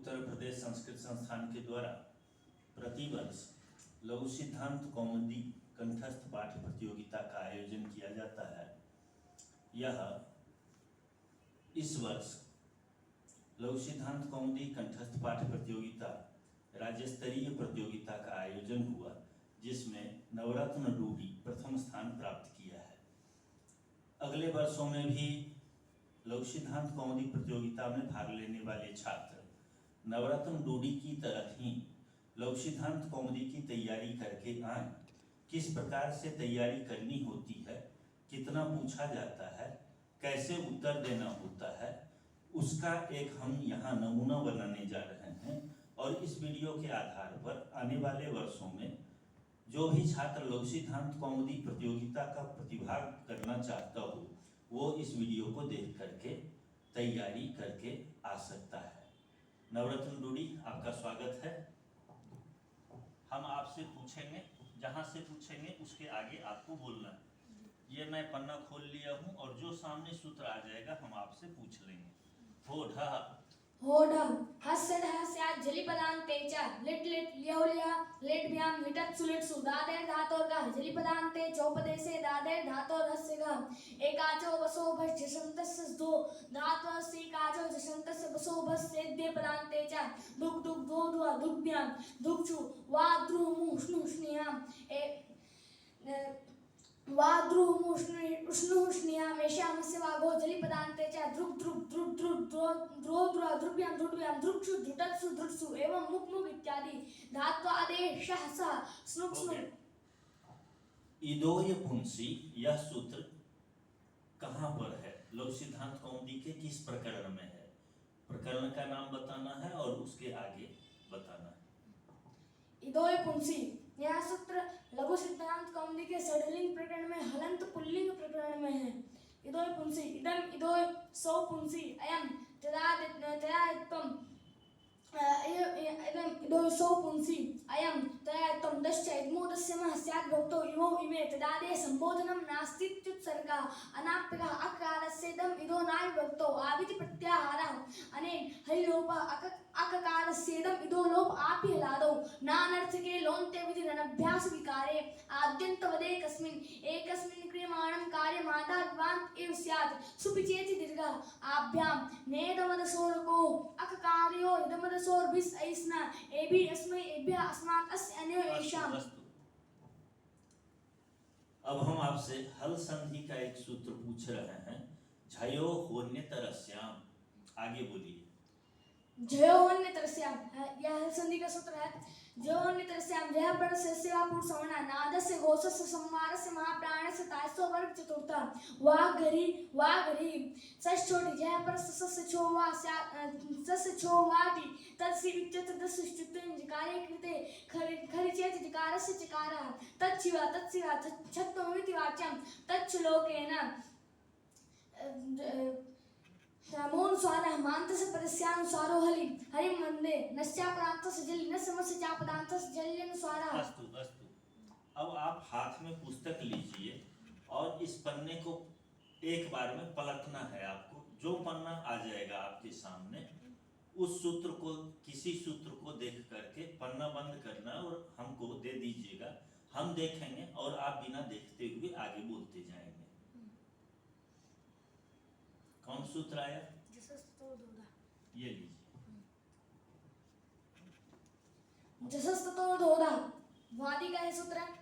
उत्तर प्रदेश संस्कृत संस्थान के द्वारा प्रतिवर्ष लघु सिद्धांत कौमुदी कंठस्थ पाठ्य प्रतियोगिता का आयोजन किया जाता है। यह इस वर्ष लघु सिद्धांत कौमुदी कंठस्थ पाठ्य प्रतियोगिता राज्य स्तरीय प्रतियोगिता का आयोजन हुआ, जिसमें नवरत्न डूडी प्रथम स्थान प्राप्त किया है। अगले वर्षों में भी लघु सिद्धांत कौमुदी प्रतियोगिता में भाग लेने वाले छात्र नवरत्न डूडी की तरह ही लघु सिद्धांत कौमुदी की तैयारी करके आए। किस प्रकार से तैयारी करनी होती है, कितना पूछा जाता है, कैसे उत्तर देना होता है, उसका एक हम यहाँ नमूना बनाने जा रहे हैं। और इस वीडियो के आधार पर आने वाले वर्षों में जो भी छात्र लघु सिद्धांत कौमुदी प्रतियोगिता का प्रतिभाग करना चाहता हो, वो इस वीडियो को देख करके तैयारी करके आ सकता है। नवरत्न डूडी, आपका स्वागत है। हम आपसे पूछेंगे, जहाँ से पूछेंगे उसके आगे आपको बोलना है। ये मैं पन्ना खोल लिया हूँ और जो सामने सूत्र आ जाएगा हम आपसे पूछ लेंगे। होढ हस्यस्यात् जलिपदान्ते च लिट् लिट् ल्यौल्या लिट्भ्यां लिटत्सु लिट्सु दादेर् धातोर्गः जलिपदान्ते चोपदेशे दादेर् धातोर्हस्यगः एकाचो वसो भस् झषन्तस्य दो धातुस्यैकाचो झषन्तस्य वसो भस् सेद्ये पदान्ते च दुग् दुग् धो धुव दुग्भ्यां दुग्चु वा द्रुमुष्णुष्णियां वाद्रुमुष्णुष्णियामेषामस्य वागो जलिपदान्ते च ध्रुक् ध्रुक् ध्रुक् ध्रुक् द्रो द्रो ध्रुभ्यां ध्रुभ्यां ध्रुक्षु ध्रुटत्सु ध्रुट्सु एवं मुक् मुक् इत्यादि धात्वादेशः सः स्नुक् स्नुक्। इदोय पुंसी, यह सूत्र कहाँ पर है? लघु सिद्धांत कौमुदी के किस प्रकरण में है? प्रकरण का नाम बताना है और उसके आगे बताना है। इदोय पुंसी, यह सूत्र लघु सिद्धांत कौमुदी के षड्लिंग प्रकरण में हलंत पुल्लिंग प्रकरण में है। इदोय पुंसी, इदम इदोय सौ पुंसी अयम तदादित्वम इदम इदोय सौ पुंसी अयम तदादित्वम दश्च इदमोदस्यमः स्यात् भक्तो इवो इमे तदादे संबोधनं नास्तीत्युत्सर्गः अनाप्यकः अकारस्य इदम इदो नाय भक्तो आविति प्रत्याहारः अनेन हरिलोपः अककारस्य इदम इदो लोप आपि हलादौ नानर्थके लोन्ते विधिरनभ्यास विकारे आद्यन्तवदेकस्मिन् एकस्मिन् क्रियमाणं कार्यमादाद्वान्त एव स्यात् सुपिचेति दीर्घः आभ्यां नेदमदसोरको अककार्यो इदमदसोर्भिस् ऐस्न एभि अस्मै एभ्यः अस्मात् अस्य अन्यो एषाम्। अब हम आपसे हल संधि का एक सूत्र पूछ रहे हैं। झयो होन्यतरस्याम, आगे बोलिए। जयोन्यतरस्याम, यह हल संधि का सूत्र है। जयोन्यतरस्याम जय पर सेवा पुरुष सवर्ण नादस्य घोषस्य संवारस्य महाप्राणस्य तायसो वर्ग चतुर्था वागरी षष्ठोटी जय पर सस्य छोवा सस्य छोवाटी तत्सि विच्यत दस्य ष्टुत्वेन जकारे कृते खरिचेत जकारस्य चकारः तच्छिवा छत्वमिति वाच्यं तच्छलोकेन मोनुसारः मान्तस्य पदस्यानुसारो हरिं वन्दे नश्चापदान्तस्य जलि न समस्य चापदान्तस्य जल्यनुसारः। अस्तु। अब आप हाथ में पुस्तक लीजिए और इस पन्ने को एक बार में पलटना है आपको। जो पन्ना आ जाएगा आपके सामने, उस सूत्र को, किसी सूत्र को देख करके पन्ना बंद करना और हमको दे दीजिएगा। हम देखेंगे और आप बिना देखते हुए आगे बोलते जाएंगे। कौन सूत्र आया? ये लीजिए। जसस्ततोर्धोधा, वादी का है सूत्र है।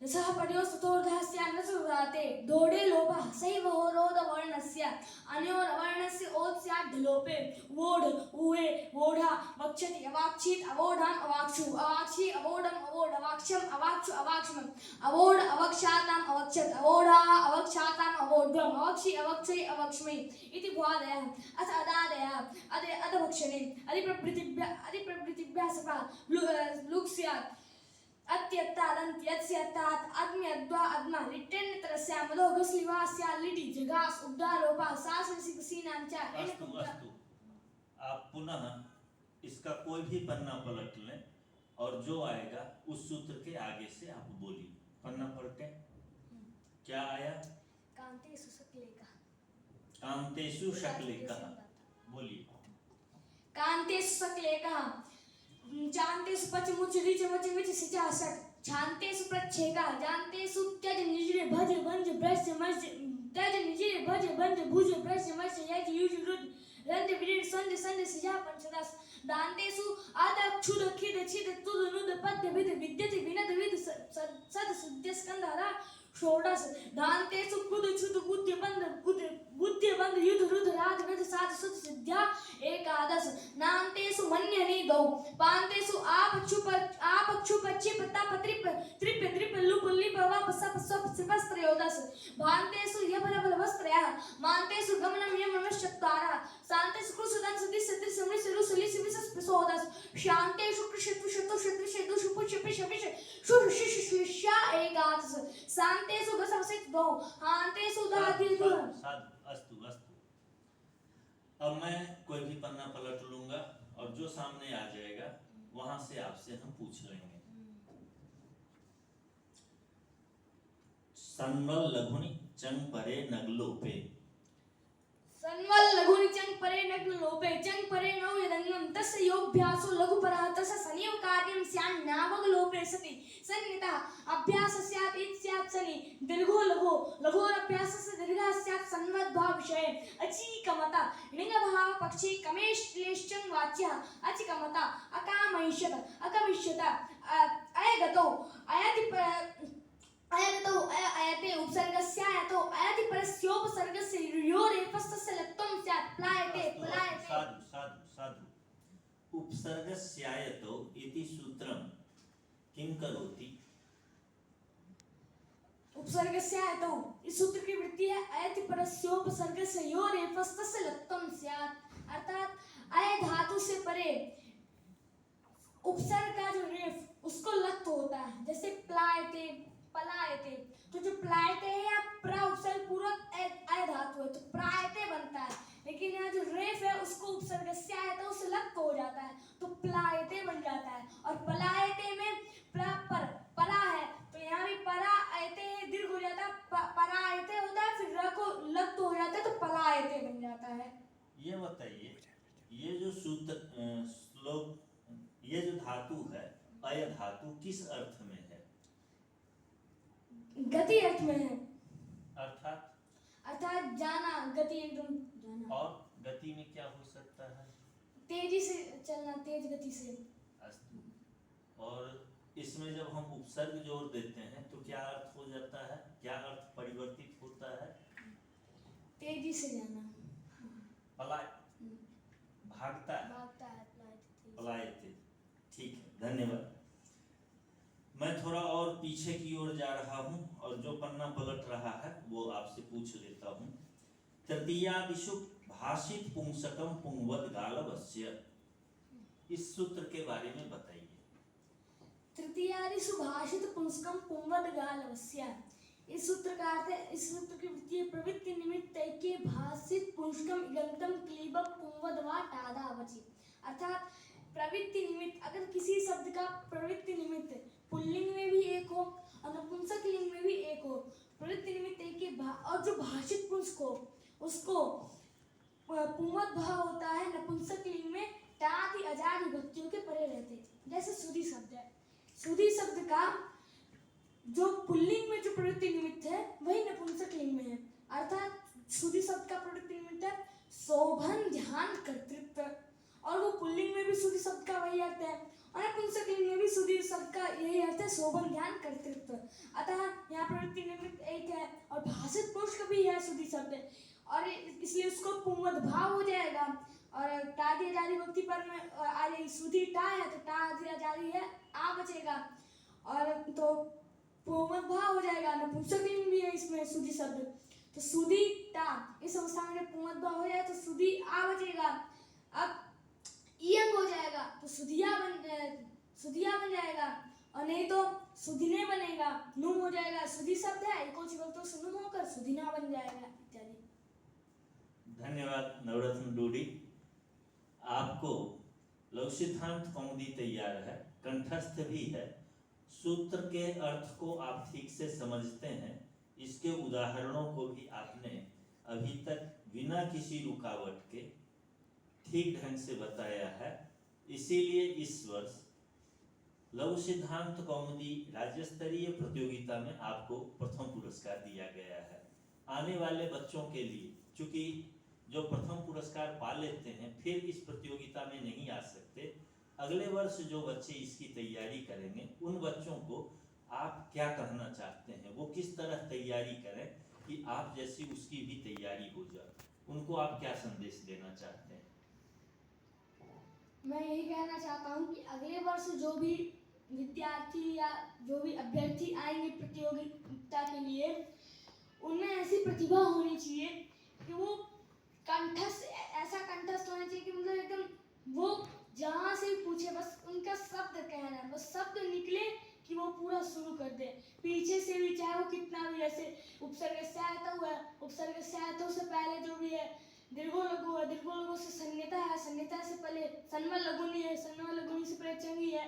रसः पड्योस्ततोर्धः स्यान्न सुराते धोडे लोभः सैव होरोध वर्णस्य अन्योर वर्णस्य ओत् स्यात् ढलोपे वोढ उवे वोढा वक्षति अवाक्षित अवोढाम अवाक्षु अवाक्षि अवोढम अवोढ अवाक्षम अवाक्षु अवाक्षम अवोढ अवक्षाताम अवक्षत अवोढा अवक्षाताम अवोढम अवक्षि अवक्षय अवक्ष्मि इति भ्वादयः अथ अदादयः अधभक्षणे अधिप्रभृतिभ्यः सपः लुक् स्यात् अत्यत्तादन्त्यत्स्यत्तात् अद्म्यद्वा अद्मा लिट्टेन्यतरस्यां मदो घस्लिवास्या लिटि जगास उद्धारोपा सासनसिकसीनां च। अस्तु। आप पुनः इसका कोई भी पन्ना पलट लें और जो आएगा उस सूत्र के आगे से आप बोलिए। पन्ना पलटे, क्या आया? कान्तेषु शकलेकः। कान्तेषु शकलेकः, बोलिए। कांतेषु सकलेकः चान्तेषु पचमुचरिचमचमिच सिचासट छान्तेषु प्रच्छेकः जानतेषु त्यज निजरे भज भंज भ्रश्च मर्च त्यज निजरे भज भंज भुज भ्रश्च मर्च यज युज रुद रंध विरिड संध संध सिजा पंचदश दान्तेषु आद क्षुद खिद छिद तुद नुद पद्य विद विद्यति विनद विद सद सुद्य स्कंधरा षोडश दान्तेषु कुद छुद बुद्ध बंध युद्ध रुद्ध राज विद साध सुत सिद्ध्या एकादश नान्तेषु मन्यनि गौ पान्तेषु आप क्षुप चिप तप त्रिप त्रिप लुप लिप वप सप सप सिपस त्रयोदश भान्तेषु यबल बल वस्त्रयः मान्तेषु गमनम यमनम चत्वारः शान्तेषु कृषदं सदिश सदिश मृष रुष लिष विशस प्रसोदश शान्तेषु कृषतु शतु शतु शुप चिप शपिश शुर शिश शिष्या एकादश शान्तेषु गसवसित गौ हान्तेषु दादि अस्तु अस्तु। अब मैं कोई भी पन्ना पलट लूंगा और जो सामने आ जाएगा वहां से आपसे हम पूछ लेंगे। सन्वल लघुनि चंग परे नगलोपे सन्वल लघुनि चंग परे नगलोपे चंग परे नौ यदंगम तस्य योऽभ्यासो लघुपरः तस्य सनिव कार्यं स्यान् नावगलोपे सति सन्नितः अभ्यास स्यात् इति स्यात् सनि दीर्घो लघो लघोरभ्यासस्य दीर्घः स्यात् सन्वद्भाव विषये अचीकमता लिंगभाव पक्षी कमेश्लेश्चं वाच्यः अचिकमता अकामयिष्यत अकमिष्यत अयगतो अयते उपसर्गस्यायतो अयति परस्योपसर्गस्य योरेफस्तस्य लत्वं स्यात् प्लायते प्लायते साधु साधु साधु। उपसर्गस्यायतो इति सूत्रं किं करोति? उपसर्गस्यायतो इस सूत्र की वृत्ति है अयति परस्योपसर्गस्य योरेफस्तस्य लत्वं स्यात् अर्थात अय धातु से परे उपसर्ग का जो रेफ उसको लत्व होता है, जैसे प्लायते पलायते। तो जो प्लायते है या प्रा उपसर्ग पूर्वक अय धातु है तो प्रायते बनता है, लेकिन यहाँ जो रेफ है उसको उपसर्ग से आया तो उससे लत्व हो जाता है तो प्लायते बन जाता है। और पलायते में प्रा पर परा है तो यहाँ भी परा आयते दीर्घ हो जाता है, परायते होता है, फिर र को लत्व हो जाता है तो पलायते बन जाता है। ये बताइए, ये जो सूत्र श्लोक, ये जो धातु है अय धातु किस अर्थ में है? गति अर्थ में है, अर्थात जाना, गति एकदम जाना। और गति में क्या हो सकता है? तेजी से चलना, तेज गति से। अस्तु। और इसमें जब हम उपसर्ग जोड़ देते हैं तो क्या अर्थ हो जाता है, क्या अर्थ परिवर्तित होता है? तेजी से जाना, भागता है, पलायते। ठीक है, धन्यवाद। मैं थोड़ा और पीछे की ओर जा रहा हूं और जो पन्ना पलट रहा है वो आपसे पूछ लेता हूं। तृतीयादिषु भाषित पुंसकम पुंवद गालवस्य, इस सूत्र के बारे में बताइए। तृतीयादिषु भाषित पुंसकम पुंवद गालवस्य, इस सूत्र का अर्थ है, इस सूत्र की वृत्ति प्रवृत्ति निमित्त के भाषित पुंसकम इगंतम क्लीबक पुंवद वा टादावचि। अर्थात प्रवृत्ति निमित्त, अगर किसी शब्द का प्रवृत्ति निमित्त पुल्लिंग में भी एक हो और नपुंसक लिंग में भी एक हो, प्रवृत्ति निमित्त एक ही और जो भाषित पुंस को उसको पुंवद भाव होता है नपुंसक लिंग में टादि अजादि विभक्तियों के परे रहते। जैसे सुधी शब्द है, सुधी शब्द का जो पुल्लिंग में जो प्रवृत्ति निमित्त है वही नपुंसक लिंग में है। अर्थात सुधी शब्द का प्रवृत्ति निमित्त है शोभन ध्यान कर्तृत्व, और वो पुल्लिंग में भी सुधी शब्द का वही अर्थ है और नपुंसक लिंग में भी सुधी शब्द का यही अर्थ है शोभन ध्यान कर्तृत्व। अतः यहाँ प्रवृत्ति निमित्त एक है और भाषित पुरुष का भी है सुधी शब्द है और इसलिए उसको पुंवद भाव हो जाएगा। और टादी अजादी भक्ति पर में आ जाएगी, सुधी टा है तो टादी अजादी है आ बचेगा और तो पुंवद भाव हो जाएगा। नपुंसक लिंग भी है इसमें सुधी शब्द, तो सुधी टा इस अवस्था में जब पुंवद भाव हो जाए तो सुधी आ बचेगा। अब इयंग हो जाएगा तो सुधिया बन जाएगा और नहीं तो सुधिने बनेगा, नुम हो जाएगा। सुधी शब्द है इको चिवल तो सुनुम होकर सुधिना बन जाएगा इत्यादि। धन्यवाद नवरत्न डोडी। आपको लघुसिद्धांत कौमुदी तैयार है, कंठस्थ भी है, सूत्र के अर्थ को आप ठीक से समझते हैं, इसके उदाहरणों को भी आपने अभी तक बिना किसी रुकावट के ठीक ठीक ढंग से बताया है। इसीलिए इस वर्ष लघु सिद्धांत कौमुदी राज्य स्तरीय प्रतियोगिता में आपको प्रथम पुरस्कार दिया गया है। आने वाले बच्चों के लिए, चूंकि जो प्रथम पुरस्कार पा लेते हैं फिर इस प्रतियोगिता में नहीं आ सकते, अगले वर्ष जो बच्चे इसकी तैयारी करेंगे उन बच्चों को आप क्या कहना चाहते हैं, वो किस तरह तैयारी करें कि आप जैसी उसकी भी तैयारी हो जाए, उनको आप क्या संदेश देना चाहते हैं? मैं यही कहना चाहता हूँ कि अगले वर्ष जो भी विद्यार्थी या जो भी अभ्यर्थी आएंगे प्रतियोगिता के लिए, उनमें ऐसी प्रतिभा होनी चाहिए कि वो ऐसा कंठस्थ होना चाहिए कि मतलब एकदम वो जहाँ से भी पूछे बस उनका शब्द कहना है, बस शब्द निकले कि वो पूरा शुरू कर दे। पीछे से भी चाहे वो कितना भी, जैसे उपसर्ग से आयता हुआ है, उपसर्ग से आयतों से पहले जो भी है दीर्घो लघु है, दीर्घो लघु से संज्ञता है, संज्ञता से पहले सन्मा लघुनी है, सन्मा लघुनी से पहले चंगी है।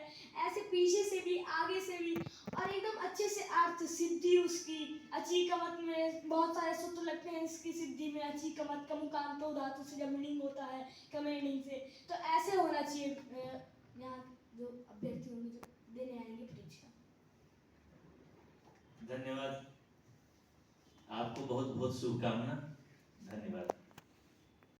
ऐसे पीछे से भी आगे से भी, और एकदम अच्छे से अर्थ सिद्धि उसकी अची कमत में बहुत सारे सूत्र लगते हैं इसकी सिद्धि में। अची कमत कमुकांतो धातु से जब मीनिंग होता है कमेंडिंग से, तो ऐसे होना चाहिए यहाँ जो अभ्यर्थी होंगे जो देने आएंगे परीक्षा। धन्यवाद, आपको बहुत बहुत शुभकामना। धन्यवाद।